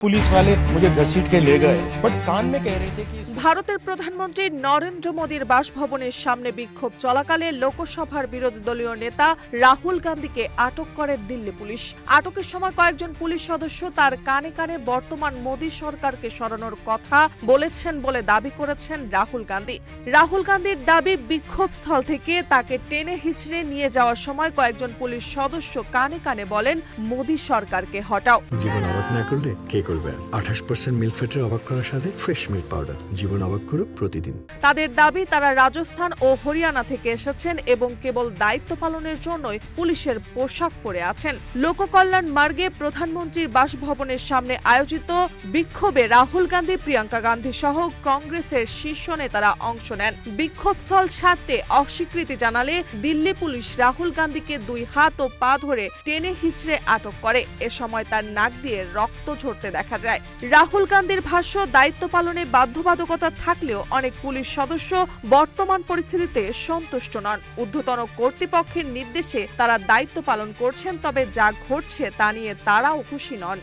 Police वाले मुझे घसीट के ले गए बट कान में कह रहे थे कि ভারতের প্রধানমন্ত্রী নরেন্দ্র মোদীর বাসভবনের সামনে বিক্ষোভ চলাকালে লোকসভার বিরোধী দলীয় নেতা রাহুল গান্ধীকে আটক করে দিল্লি পুলিশ। আটকের সময় কয়েকজন পুলিশ সদস্য তার কানে কানে বর্তমান মোদী সরকারকে সরানোর কথা বলেছেন বলে দাবি করেছেন রাহুল গান্ধী। রাহুল গান্ধীর দাবি, বিক্ষোভস্থল থেকে তাকে টেনে হিচড়ে নিয়ে যাওয়ার সময় কয়েকজন পুলিশ সদস্য কানে কানে বলেন, মোদী সরকারকে হটাও। জীবন অবাক না করলে কে করবে? 28% মিল্ক ফ্যাটের অবাক করার সাথে ফ্রেশ মিল্ক পাউডার। জীবন অবাক করুক প্রতিদিন। তাদের দাবি, তারা রাজস্থান ও হরিয়ানা থেকে এসেছেন এবং কেবল দায়িত্ব পালনের জন্যই পুলিশের পোশাক পরে আছেন। লোককল্যাণ মার্গে প্রধানমন্ত্রীর বাসভবনের সামনে আয়োজিত বিক্ষোভে রাহুল গান্ধী, প্রিয়াঙ্কা গান্ধী সহ কংগ্রেসের শীর্ষ নেতারা অংশ নেন। বিক্ষোভস্থল ছাড়তে অস্বীকৃতি জানালে দিল্লি পুলিশ রাহুল গান্ধীকে 2 হাত ও পা ধরে টেনে হিচড়ে আটক করে। এ সময় তার নাক দিয়ে রক্ত ঝরতে দেখা যায়। রাহুল গান্ধীর ভাষ্য, দায়িত্ব পালনে বাধ্যবাধকতা থাকলেও অনেক পুলিশ সদস্য বর্তমান পরিস্থিতিতে সন্তুষ্ট নন। ঊর্ধ্বতন কর্তৃপক্ষের নির্দেশে তারা দায়িত্ব পালন করছেন, তবে যা ঘটছে তা নিয়ে তারাও খুশি নন।